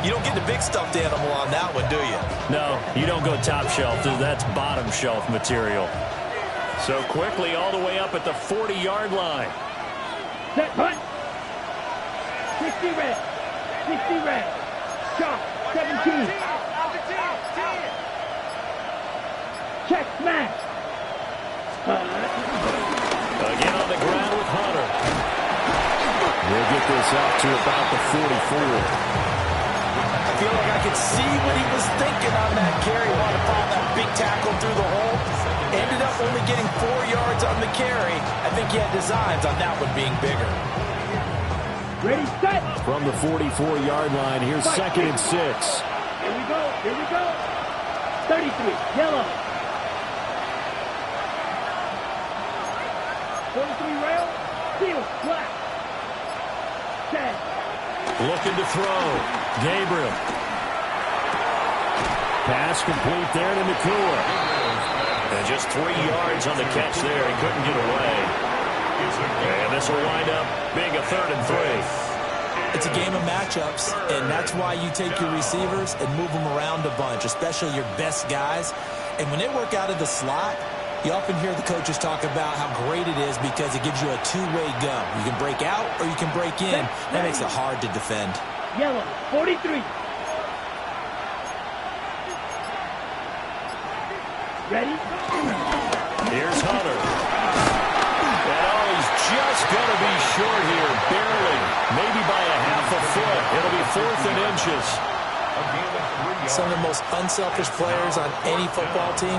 You don't get the big stuffed animal on that one, do you? No, you don't go top shelf. That's bottom shelf material. So quickly all the way up at the 40-yard line. Set, punt. 60 red. 60 red. Chop, 17. Check, smash. Again on the ground with Hunter. We'll get this out to about the 44. I feel like I could see what he was thinking on that carry. Wanted to follow that big tackle through the hole. Ended up only getting 4 yards on the carry. I think he had designs on that one being bigger. Ready, set. From the 44-yard line, here's second and 6. Here we go, here we go. 33, yellow. 43 rail, field, black. 10. Looking to throw. Gabriel. Pass complete there to Ncaa. And just 3 yards on the catch there. He couldn't get away. And this will wind up being a 3rd and 3. It's a game of matchups, and that's why you take your receivers and move them around a bunch, especially your best guys. And when they work out of the slot, you often hear the coaches talk about how great it is because it gives you a two-way go. You can break out or you can break in. That makes it hard to defend. Yellow, 43. Ready? Here's Hunter. And he's just going to be short here, barely. Maybe by a half a foot. It'll be 4th and inches. Some of the most unselfish players on any football team,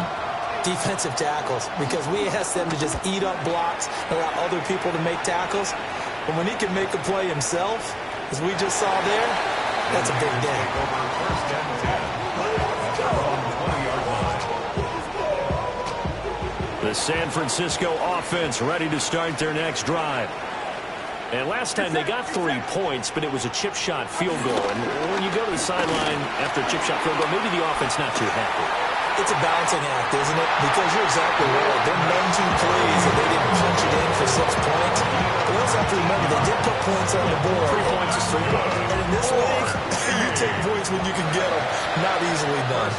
defensive tackles, because we ask them to just eat up blocks, allow other people to make tackles. But when he can make a play himself, as we just saw there, that's a big day. The San Francisco offense ready to start their next drive. And last time they got 3 points, but it was a chip shot field goal. And when you go to the sideline after a chip shot field goal, maybe the offense not too happy. It's a balancing act, isn't it? Because you're exactly right. They're 19 plays, and they didn't punch it in for 6 points. But we also have to remember they did put points on the board. 3 points is 3 points. And in this league, you take points when you can get them. Not easily done.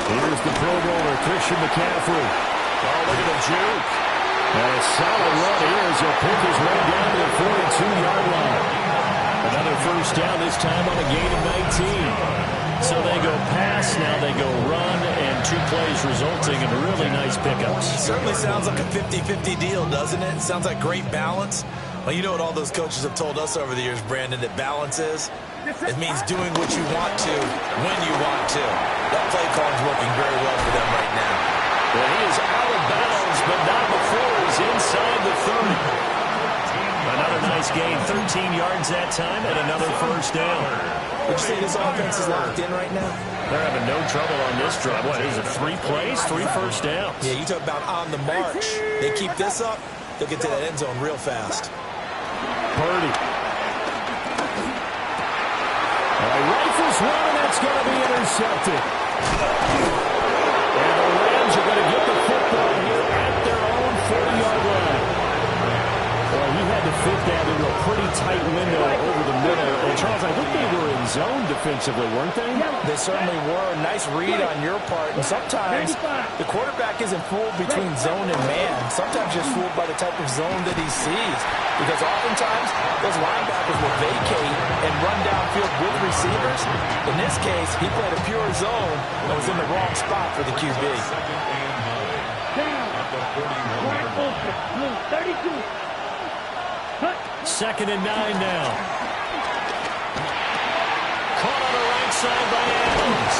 Here's the Pro Bowler, Christian McCaffrey. Oh, look at the juke. And a solid run here as he'll pick his way down to the 42-yard line. Another first down, this time on a gain of 19. So they go pass, now they go run, and 2 plays resulting in really nice pickups. Certainly sounds like a 50-50 deal, doesn't it? Sounds like great balance. Well, you know what all those coaches have told us over the years, Brandon, that balance is? It means doing what you want to, when you want to. That play call is working very well for them right now. Well, he is out of bounds, but not before he's inside the 30. Another nice gain, 13 yards that time, and another first down. Would you say this offense is locked in right now? They're having no trouble on this drive. What is it, 3 plays, 3 first downs? Yeah, you talk about on the march. They keep this up, they'll get to that end zone real fast. Purdy. Rifles one, and that's going to be intercepted. And the Rams are going to get the football here at their own 40-yard line. Well, he had to fit that into a pretty tight window over the middle. And Charles, I think they were in zone defensively, weren't they? They certainly were. Nice read on your part. And sometimes the quarterback isn't fooled between zone and man. Sometimes just fooled by the type of zone that he sees. Because oftentimes those linebackers will vacate and run downfield with receivers. In this case, he played a pure zone and was in the wrong spot for the QB. Down. 32. Second and 9 now. Caught on the right side by Adams.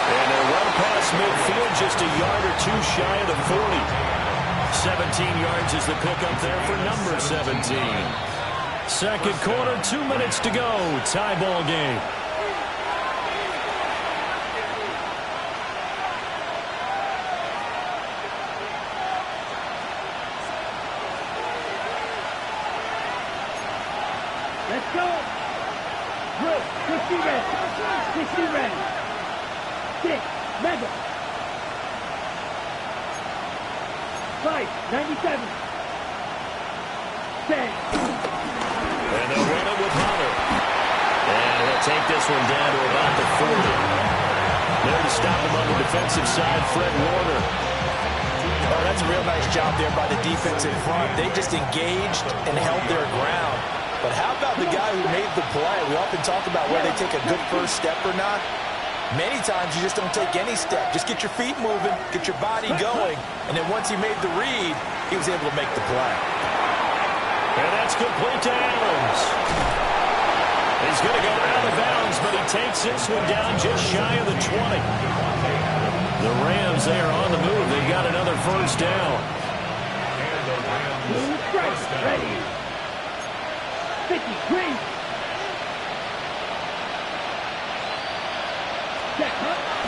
And they're well past midfield, just a yard or 2 shy of the 40. 17 yards is the pickup there for number 17. Second quarter, 2 minutes to go. Tie ball game. Let's go. Good. 60 red. 60 red. 6. Mega. 5. 97. 10. take this one down to about the 40. There to stop him on the defensive side, Fred Warner. Oh, that's a real nice job there by the defense in front. They just engaged and held their ground. But how about the guy who made the play? We often talk about whether they take a good first step or not. Many times you just don't take any step. Just get your feet moving, get your body going, and then once he made the read, he was able to make the play. And that's complete to Adams. He's going to go out of bounds, but he takes this one down just shy of the 20. The Rams, they are on the move. They got another first down. Ready. 50, green.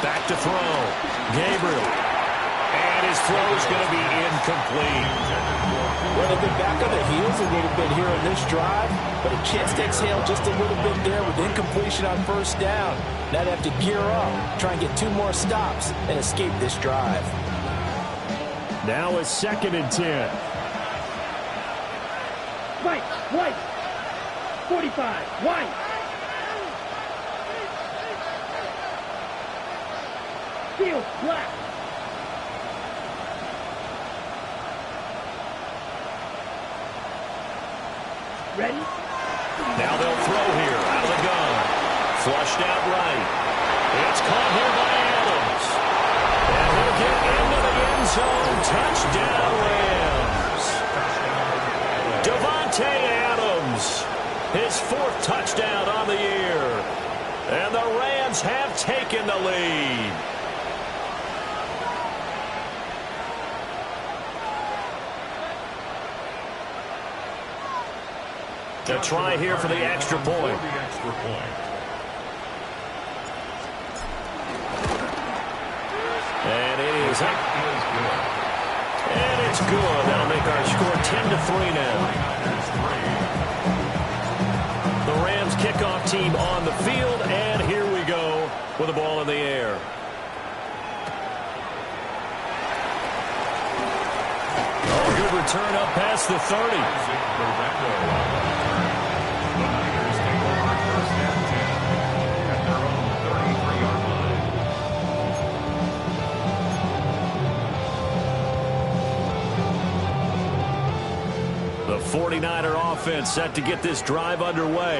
Back to throw. Gabriel. And his throw is going to be incomplete. Well, they've been back on their heels a little bit here in this drive, but a chance to exhale just a little bit there with incompletion on first down. Now they have to gear up, try and get 2 more stops, and escape this drive. Now it's 2nd and 10. White. 45. White. Field black. Ready? Now they'll throw here out of the gun. Flushed out right. It's caught here by Adams. And he'll get into the end zone. Touchdown, Rams. Davante Adams. His 4th touchdown on the year. And the Rams have taken the lead. A try here for the extra point. And it is up. And it's good. That'll make our score 10-3 now. The Rams kickoff team on the field, and here we go with the ball in the air. Oh, good return up past the 30. The 49er offense set to get this drive underway.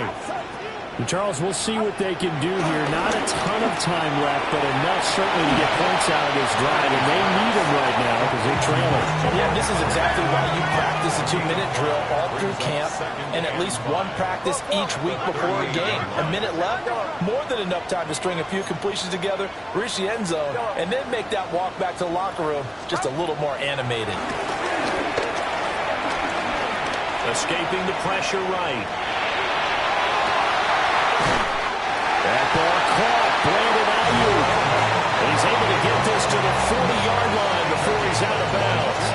And Charles, we'll see what they can do here. Not a ton of time left, but enough certainly to get points out of this drive, and they need them right now because they trail it. Yeah, this is exactly why you practice a 2-minute drill all through camp and at least one practice each week before a game. A minute left, more than enough time to string a few completions together, reach the end zone, and then make that walk back to the locker room just a little more animated. Escaping the pressure right. That ball caught. Brandon Ayuk. And he's able to get this to the 40-yard line before he's out of bounds.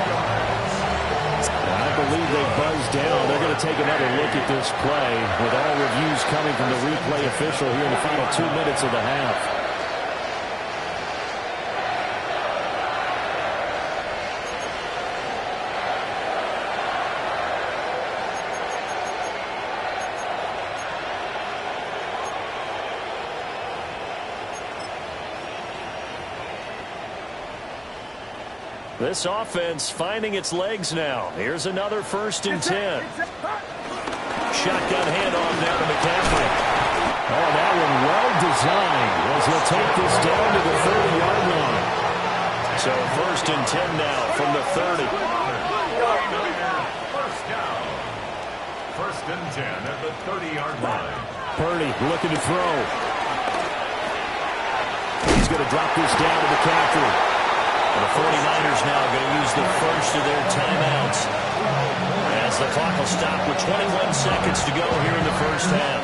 I believe they buzzed down. They're going to take another look at this play with all reviews coming from the replay official here in the final 2 minutes of the half. This offense finding its legs now. Here's another 1st and 10. Shotgun handoff down to McCaffrey. Oh, that one well designed as he'll take this down to the 30-yard line. So 1st and 10 now from the 30. First down. 1st and 10 at the 30-yard line. Purdy looking to throw. He's going to drop this down to McCaffrey. The 49ers now going to use the first of their timeouts as the clock will stop with 21 seconds to go here in the first half.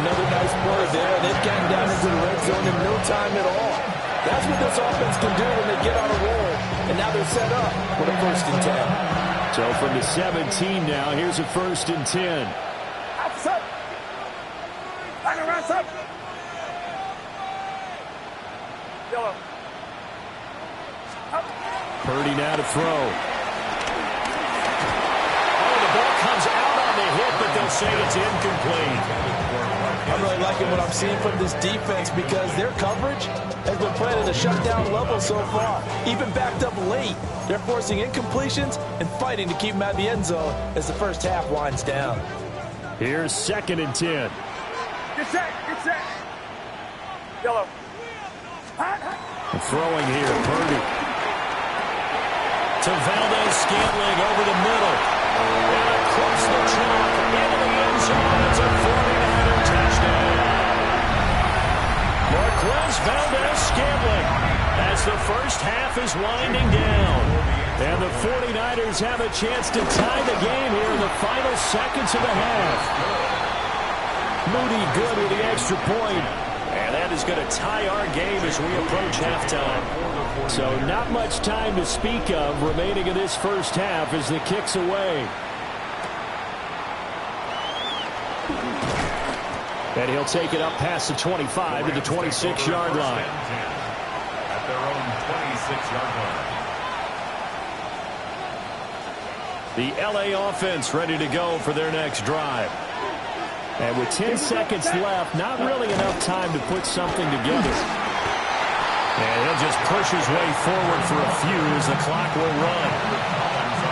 Another nice play there. They've gotten down into the red zone in no time at all. That's what this offense can do when they get on a roll. And now they're set up for the 1st and 10. So from the 17 now, here's a 1st and 10. Outside. Back around, sir. Yellow. Purdy now to throw. Oh, the ball comes out on the hit, but they'll say It's incomplete. I'm really liking what I'm seeing from this defense because their coverage has been playing at a shutdown level so far. Even backed up late, they're forcing incompletions and fighting to keep them out of the end zone as the first half winds down. Here's 2nd and 10. Get set. Yellow. Throwing here, Purdy. To Valdez-Scantling over the middle. And across the track into the end zone. It's a 49er touchdown. Marquez Valdez-Scantling as the first half is winding down. And the 49ers have a chance to tie the game here in the final seconds of the half. Moody good with the extra point. And that is going to tie our game as we approach halftime. So not much time to speak of remaining in this first half as the kick's away. And he'll take it up past the 25 to the 26-yard line. At their own 26-yard line. The L.A. offense ready to go for their next drive. And with 10 seconds left, not really enough time to put something together. And he'll just push his way forward for a few as the clock will run.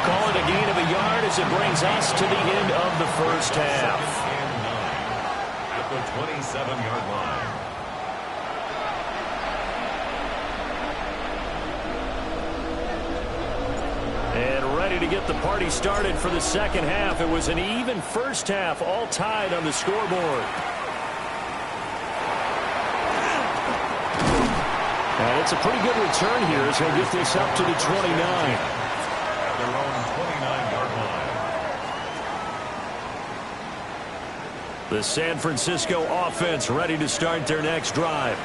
Call it a gain of a yard as it brings us to the end of the first half. At the 27-yard line. And ready to get the party started for the second half. It was an even first half, all tied on the scoreboard. And it's a pretty good return here as he'll get this up to the 29. At their own 29-yard line. The San Francisco offense ready to start their next drive.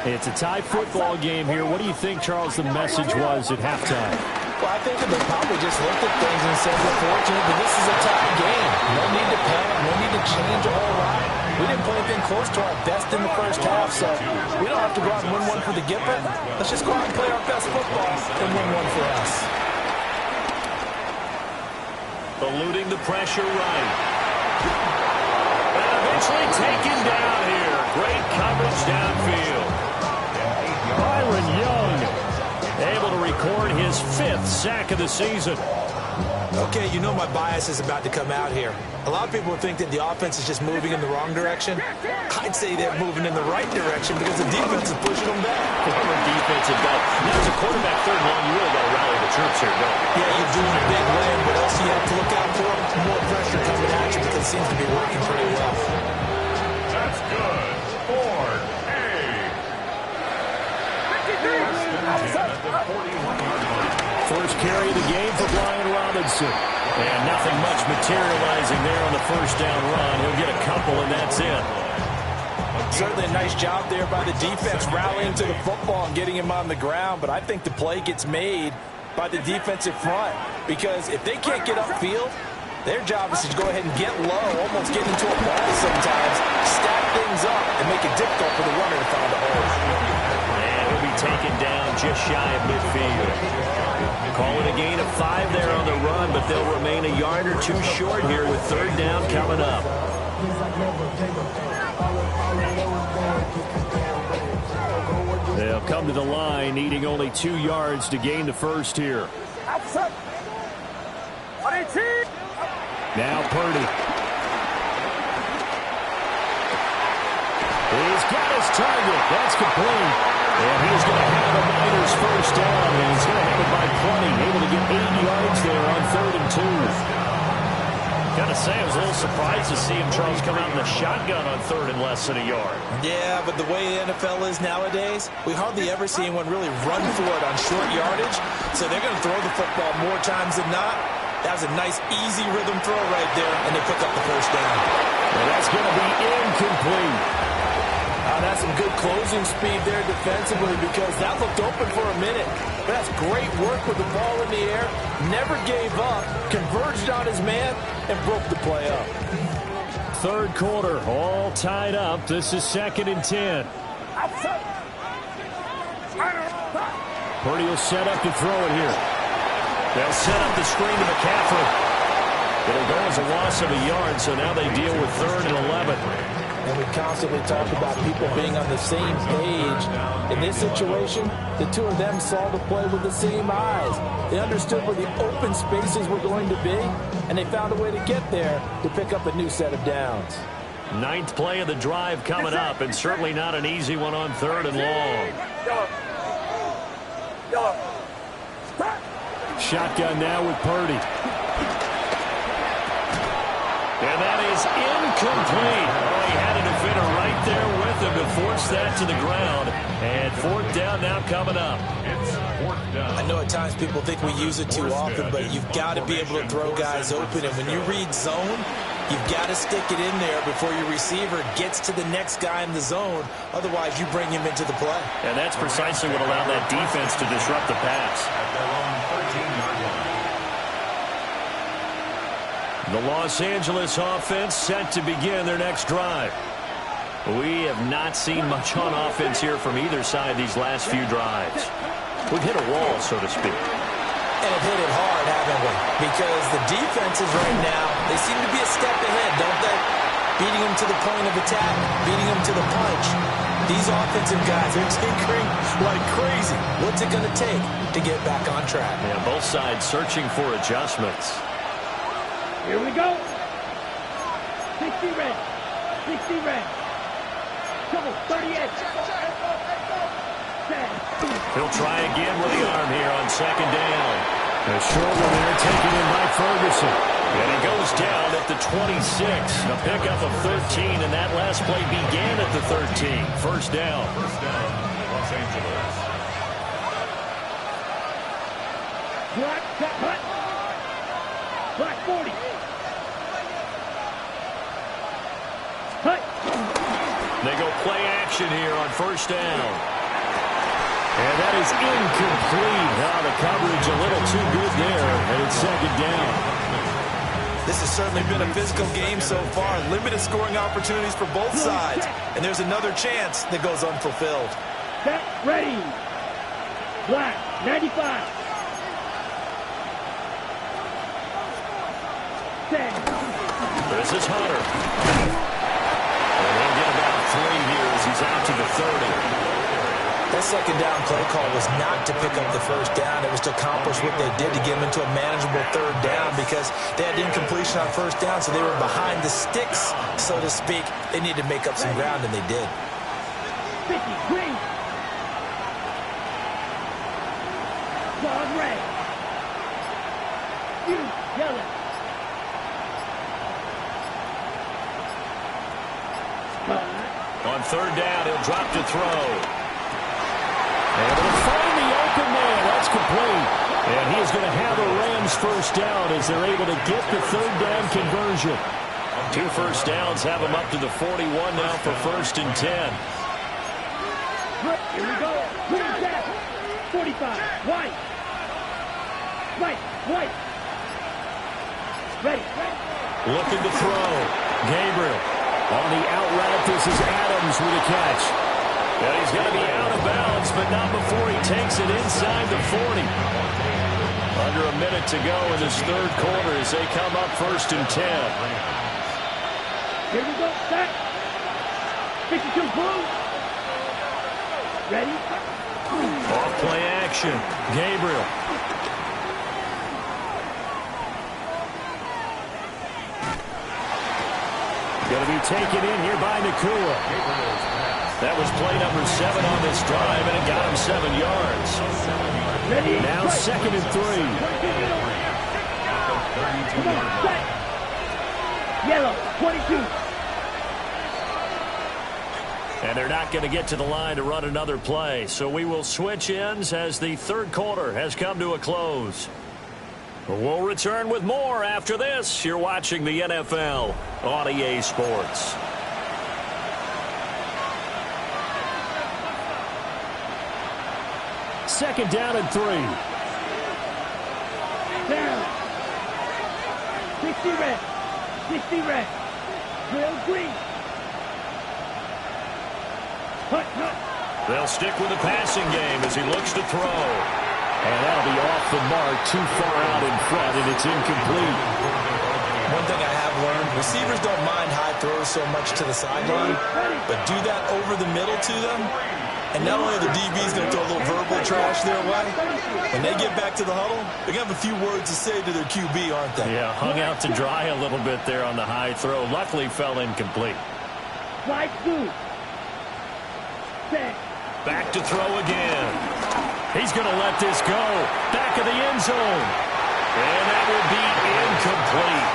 It's a tie football game here. What do you think, Charles, the message was at halftime? Well, I think that they probably just looked at things and said, we're fortunate that this is a tie game. No need to panic. No need to change a whole lot. We didn't play anything close to our best in the first half, so we don't have to go out and win one for the Gipper. Let's just go out and play our best football and win one for us. Eluding the pressure right. And eventually taken down here. Great coverage downfield. Byron Young able to record his 5th sack of the season. Okay, you know my bias is about to come out here. A lot of people think that the offense is just moving in the wrong direction. I'd say they're moving in the right direction because the defense is pushing them back. Former defensive back. Now, as a quarterback third and long, you really got to rally the troops here, don't you? Yeah, you're doing a big win, but also you have to look out for more pressure coming at you because it seems to be working pretty well. That's good. Ford, at the 41-yard line. First carry of the game for Brian Robinson. And nothing much materializing there on the first down run. He'll get a couple, and that's it. Certainly a nice job there by the defense rallying to the football and getting him on the ground, but I think the play gets made by the defensive front because if they can't get upfield, their job is to go ahead and get low, almost get into a ball sometimes, stack things up, and make it difficult for the runner to find a hole. And he'll be taken down just shy of midfield. Call it a gain of 5 there on the run, but they'll remain a yard or two short here with third down coming up. They'll come to the line, needing only 2 yards to gain the first here. Now Purdy. He's got his target. That's complete. And he's going to have a Niners first down, and he's going to have it by plenty. Able to get 8 yards there on 3rd and 2. Got to say, I was a little surprised to see him, Charles, come out in the shotgun on 3rd and less than a yard. Yeah, but the way the NFL is nowadays, we hardly ever see anyone really run for it on short yardage. So they're going to throw the football more times than not. That was a nice, easy rhythm throw right there, and they pick up the first down. And that's going to be incomplete. That's some good closing speed there defensively because that looked open for a minute. But that's great work with the ball in the air. Never gave up, converged on his man, and broke the play up. Third quarter, all tied up. This is 2nd and 10. Purdy will set up to throw it here. They'll set up the screen to McCaffrey. It'll go as a loss of a yard, so now they deal with 3rd and 11. And we constantly talk about people being on the same page. In this situation, the two of them saw the play with the same eyes. They understood where the open spaces were going to be, and they found a way to get there to pick up a new set of downs. 9th play of the drive coming up, and certainly not an easy one on 3rd and long. Shotgun now with Purdy. And that is incomplete. Oh, he had a defender right there with him to force that to the ground. And 4th down now coming up. It's 4th down. I know at times people think we use it too often, but you've got to be able to throw guys open. And when you read zone, you've got to stick it in there before your receiver gets to the next guy in the zone. Otherwise, you bring him into the play. And that's precisely what allowed that defense to disrupt the pass. At their own 13-yard line. The Los Angeles offense set to begin their next drive. We have not seen much on offense here from either side these last few drives. We've hit a wall, so to speak. And have hit it hard, haven't we? Because the defenses right now, they seem to be a step ahead, don't they? Beating them to the point of attack, beating them to the punch. These offensive guys are tinkering like crazy. What's it going to take to get back on track? Yeah, both sides searching for adjustments. Here we go. 60 red. 60 red. Trouble, 38. He'll try again with the arm here on 2nd down. The shoulder there taken in by Ferguson. And he goes down at the 26. A pickup of 13, and that last play began at the 13. 1st down. 1st down, Los Angeles. Black, cut, hut. Black 40. Hut. They go play action here on 1st down. And that is incomplete. Now the coverage a little too good there, and it's 2nd down. This has certainly been a physical game so far. Limited scoring opportunities for both sides. And there's another chance that goes unfulfilled. Set, ready. Black, 95. Set. This is Hunter. And they'll get about 3 here as he's out to the 30. That 2nd down play call was not to pick up the 1st down. It was to accomplish what they did to get them into a manageable 3rd down because they had incompletion on 1st down, so they were behind the sticks, so to speak. They needed to make up some ground, and they did. 50, green. Dog red. You, yellow. On 3rd down, he'll drop to throw. And they'll find the open man. That's complete. And he is going to have a Rams 1st down as they're able to get the 3rd down conversion. 2 1st downs have them up to the 41 now for 1st and 10. Here we go. Green back. 45. White. Right. White. Ready. Looking to throw. Gabriel. On the out route, this is Adams with a catch. And he's going to be out of bounds, but not before he takes it inside the 40. Under a minute to go in this 3rd quarter as they come up 1st and 10. Here we go. Set. 52 blue. Ready. Off play action. Gabriel. Going to be taken in here by Ncaa. That was play number 7 on this drive, and it got him 7 yards. Now 2nd and 3. Come on, set. Yellow, 22. And they're not going to get to the line to run another play, so we will switch ends as the 3rd quarter has come to a close. We'll return with more after this. You're watching the NFL on EA Sports. Second down and 3. Down. 60 red. 60 red. Real green. Hut, hut. They'll stick with the passing game as he looks to throw. And that'll be off the mark, too far out in front, and it's incomplete. thing I have learned, receivers don't mind high throws so much to the sideline, but do that over the middle to them, and not only are the DBs going to throw a little verbal trash their way, when they get back to the huddle, they're going to have a few words to say to their QB, aren't they? Yeah, hung out to dry a little bit there on the high throw. Luckily fell incomplete. Slide two. Set. Back to throw again. He's going to let this go. Back of the end zone. And that will be incomplete.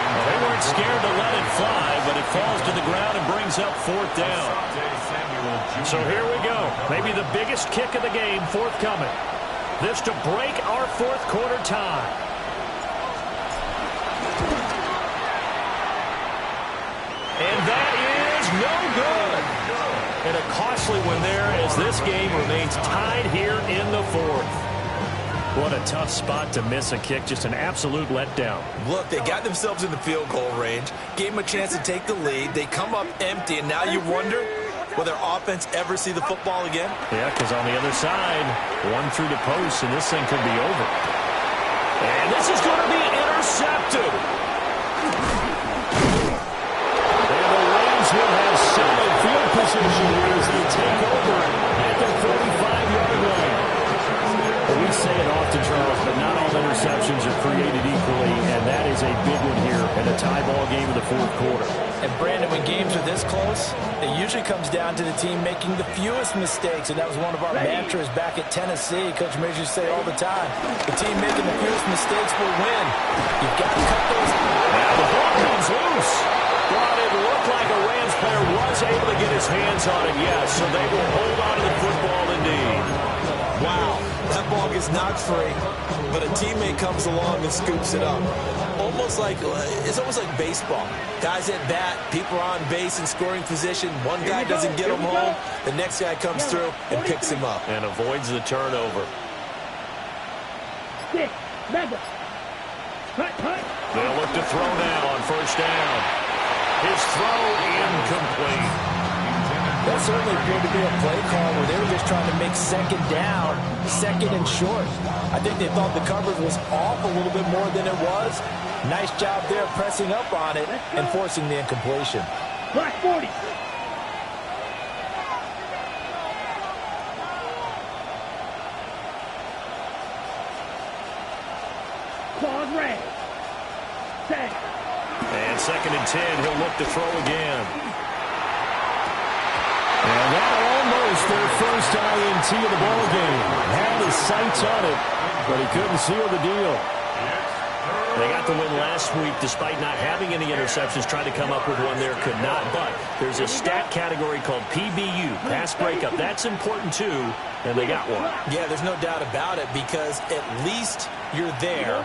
Well, they weren't scared to let it fly, but it falls to the ground and brings up fourth down. So here we go. Maybe the biggest kick of the game forthcoming. This to break our fourth quarter tie. And that is no good. And a costly one there as this game remains tied here in the fourth. What a tough spot to miss a kick. Just an absolute letdown. Look, they got themselves in the field goal range, gave them a chance to take the lead. They come up empty, and now you wonder, will their offense ever see the football again? Yeah, because on the other side, one through the post, and this thing could be over. And this is going to be intercepted. And the Rams will have solid field position as they take over at the 35-yard line. Well, we say it often, Charles, but not all interceptions are created equally, and that is a big one here in a tie ball game in the fourth quarter. And, Brandon, when games are this close, it usually comes down to the team making the fewest mistakes, and that was one of our mantras back at Tennessee. Coach Major say all the time, the team making the fewest mistakes will win. You've got to cut those. Now the ball comes loose. Well, it looked like a Rams player was able to get his hands on it, yes, so they will hold on to the football indeed. Wow, that ball gets knocked free, but a teammate comes along and scoops it up. It's almost like baseball. Guys at bat, people are on base in scoring position. One guy doesn't get him home, the next guy comes through and picks him up. And avoids the turnover. Six. Mega. Cut. They'll look to throw now on first down. His throw incomplete. That certainly appeared to be a play call where they were just trying to make second down, second and short. I think they thought the coverage was off a little bit more than it was. Nice job there pressing up on it and forcing the incompletion. Black 40. Claws red. Set. And second and 10, he'll look to throw again. And that almost their first INT of the ballgame. Had his sights on it, but he couldn't seal the deal. They got the win last week despite not having any interceptions. Tried to come up with one there, could not. But there's a stat category called PBU, pass breakup. That's important too, and they got one. Yeah, there's no doubt about it because at least you're there,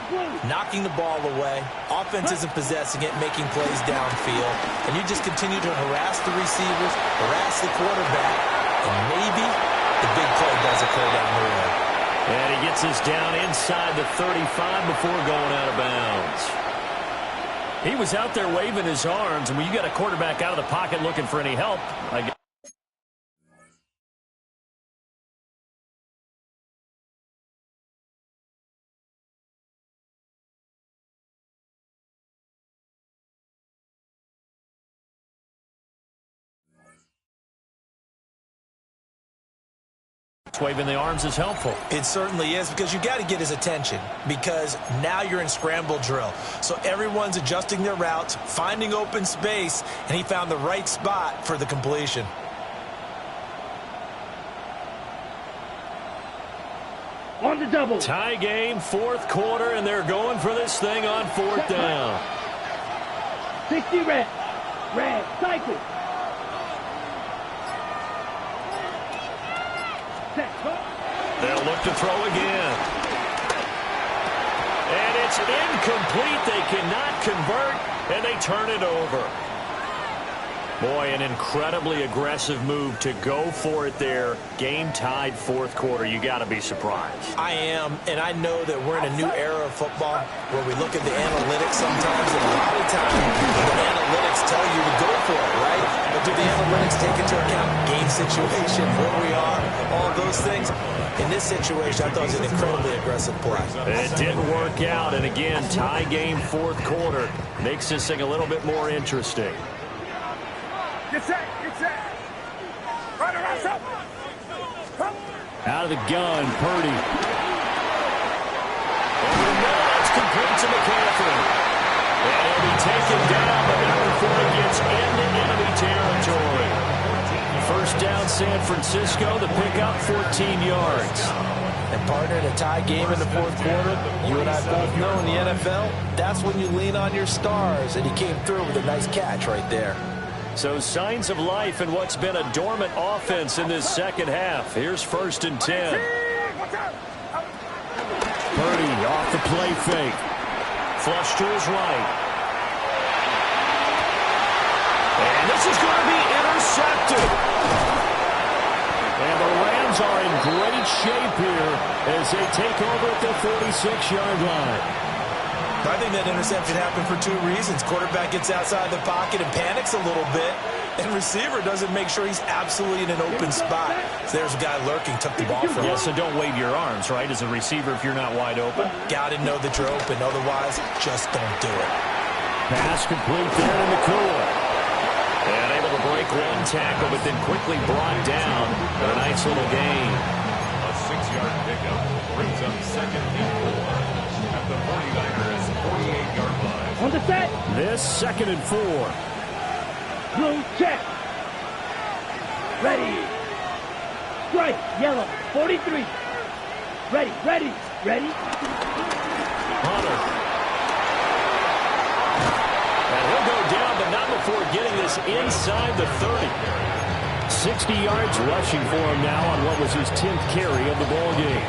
knocking the ball away. Offense isn't possessing it, making plays downfield. And you just continue to harass the receivers, harass the quarterback, and maybe the big play does occur down the road. And he gets this down inside the 35 before going out of bounds. He was out there waving his arms, and when you got a quarterback out of the pocket looking for any help, I guess. Waving the arms is helpful. It certainly is because you got to get his attention because now you're in scramble drill. So everyone's adjusting their routes, finding open space, and he found the right spot for the completion. On the double. Tie game, fourth quarter, and they're going for this thing on fourth down. 60 red. Red. Cycle. They'll look to throw again. And it's incomplete. They cannot convert, and they turn it over. Boy, an incredibly aggressive move to go for it there. Game tied fourth quarter. You got to be surprised. I am, and I know that we're in a new era of football where we look at the analytics sometimes, and a lot of times the analytics tell you to go for it, right? But do the analytics take into account game situation, where we are, all those things. In this situation, I thought it was an incredibly aggressive play. It didn't work out, and again, tie game fourth quarter. Makes this thing a little bit more interesting. Get set, get set. Run around, up. Out of the gun, Purdy. Over the middle, that's complete to McCaffrey. And he'll be taken down, but not before he gets into enemy territory. First down, San Francisco. The pickup, 14 yards. And partner, in a tie game in the fourth quarter, you and I both know in the NFL, that's when you lean on your stars, and he came through with a nice catch right there. So signs of life in what's been a dormant offense in this second half. Here's 1st and 10. Purdy off the play fake. Flush to his right. And this is going to be intercepted. And the Rams are in great shape here as they take over at the 46-yard line. I think that interception happened for two reasons. Quarterback gets outside the pocket and panics a little bit, and receiver doesn't make sure he's absolutely in an open spot. So there's a guy lurking, took the ball from him. Yeah, so don't wave your arms, right, as a receiver if you're not wide open. Got to know that you're open. Otherwise, just don't do it. Pass complete there in the cooler. And able to break one tackle, but then quickly brought down. A nice little gain. A 6-yard pickup brings up 2nd and 4 at the 49ers 48-yard line. On the set. This 2nd and 4. Blue check. Ready. Strike. Yellow. 43. Ready. Ready. Ready. Hunter. And he'll go down, but not before getting this inside the 30. 60 yards rushing for him now on what was his 10th carry of the ball game.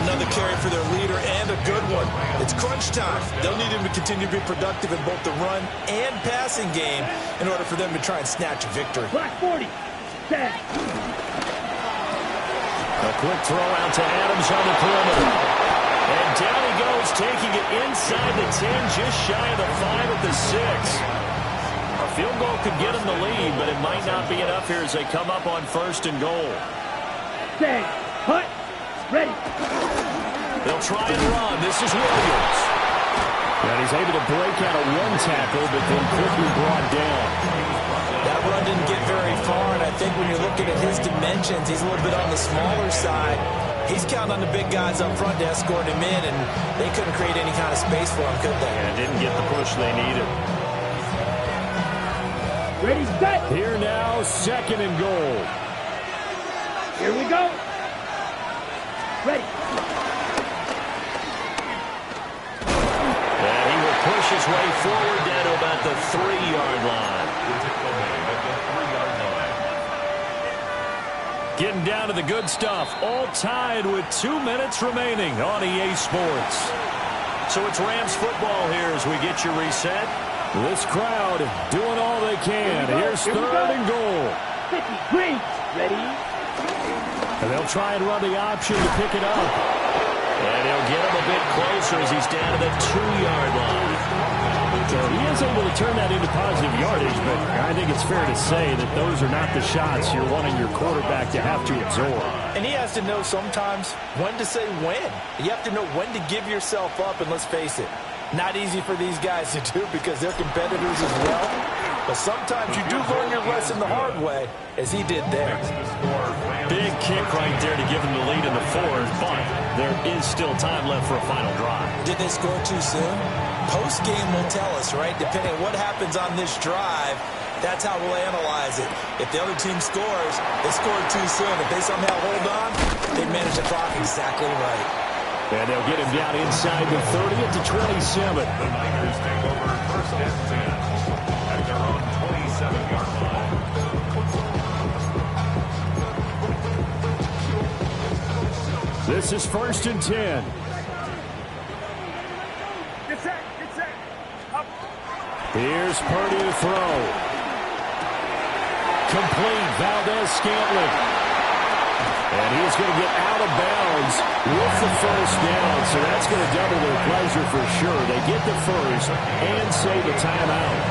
Another carry for their leader, and a good one. It's crunch time. They'll need him to continue to be productive in both the run and passing game in order for them to try and snatch a victory. Black 40. Set. A quick throw out to Adams on the perimeter. And down he goes, taking it inside the 10, just shy of the 5 at the 6. A field goal could get him the lead, but it might not be enough here as they come up on 1st and goal. Set. Hut. Ready. They'll try and run. This is Williams. And he's able to break out of one tackle, but then quickly brought down. That run didn't get very far, and I think when you're looking at his dimensions, he's a little bit on the smaller side. He's counting on the big guys up front to escort him in, and they couldn't create any kind of space for him, could they? Yeah, didn't get the push they needed. Ready, set. Here now, 2nd and goal. Here we go. Ready. And he will push his way forward down to about the 3-yard line. Getting down to the good stuff. All tied with 2 minutes remaining on EA Sports. So it's Rams football here as we get you reset. This crowd doing all they can. Here's 3rd and goal. 50. Green. Ready. And they'll try and run the option to pick it up. And he'll get him a bit closer as he's down to the 2-yard line. So he is able to turn that into positive yardage, but I think it's fair to say that those are not the shots you're wanting your quarterback to have to absorb. And he has to know sometimes when to say when. You have to know when to give yourself up, and let's face it, not easy for these guys to do because they're competitors as well. But sometimes you do learn your lesson the hard way, as he did there. Big kick right there to give him the lead in the 4th, but there is still time left for a final drive. Did they score too soon? Post-game will tell us, right? Depending on what happens on this drive, that's how we'll analyze it. If the other team scores, they scored too soon. If they somehow hold on, they manage the clock exactly right. And they'll get him down inside the 30 at the 27. The Niners take over 1st and 10 at their own 27-yard line. This is 1st and 10. Get set. Get set. Up. Here's Purdy to throw. Complete. Valdez-Scantling. And he's going to get out of bounds with the 1st down. So that's going to double their pleasure for sure. They get the 1st and save a timeout.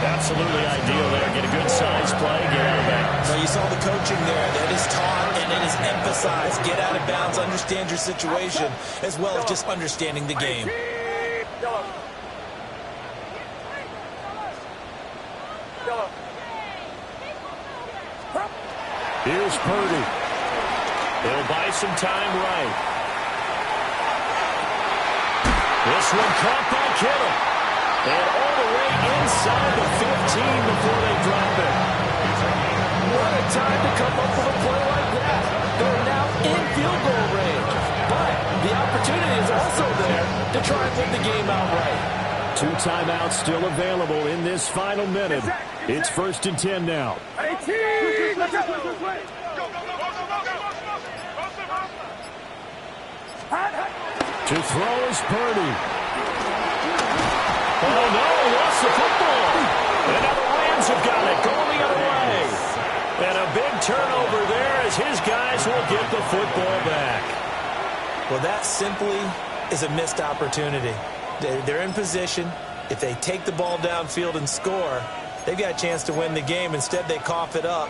Absolutely ideal there. Get a good size play, get out of bounds. Well, you saw the coaching there. That is taught and it is emphasized. Get out of bounds, understand your situation, as well as just understanding the game. Here's Purdy. He'll buy some time right. This one caught by Kittle. And all the way inside the 15 before they drop it. What a time to come up with a play like that. They're now in field goal range. But the opportunity is also there to try and win the game outright. 2 timeouts still available in this final minute. It's 1st and 10 now. To throw is Purdy. Oh, no, lost the football. And now the Rams have got it, going the other way. And a big turnover there as his guys will get the football back. Well, that simply is a missed opportunity. They're in position. If they take the ball downfield and score, they've got a chance to win the game. Instead, they cough it up.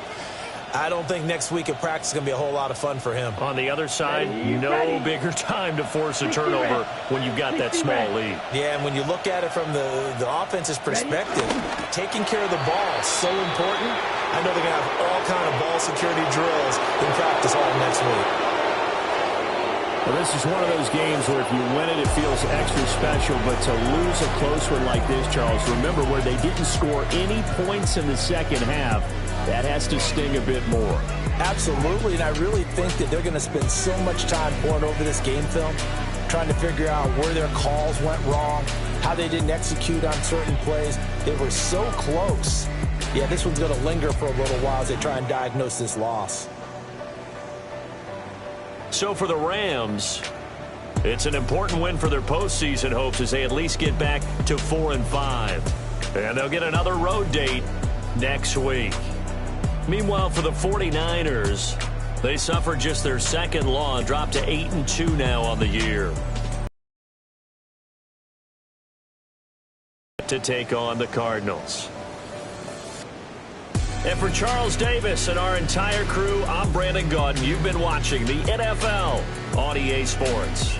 I don't think next week at practice is going to be a whole lot of fun for him. On the other side, no bigger time to force a turnover when you've got that small lead. Yeah, and when you look at it from the offense's perspective, taking care of the ball is so important. I know they're going to have all kind of ball security drills in practice all next week. Well, this is one of those games where if you win it, it feels extra special. But to lose a close one like this, Charles, remember where they didn't score any points in the second half, that has to sting a bit more. Absolutely, and I really think that they're going to spend so much time pouring over this game film, trying to figure out where their calls went wrong, how they didn't execute on certain plays. They were so close. Yeah, this one's going to linger for a little while as they try and diagnose this loss. So for the Rams, it's an important win for their postseason hopes as they at least get back to 4-5. And they'll get another road date next week. Meanwhile, for the 49ers, they suffered just their second loss, dropped to 8-2 now on the year. To take on the Cardinals. And for Charles Davis and our entire crew, I'm Brandon Gaudin. You've been watching the NFL on EA Sports.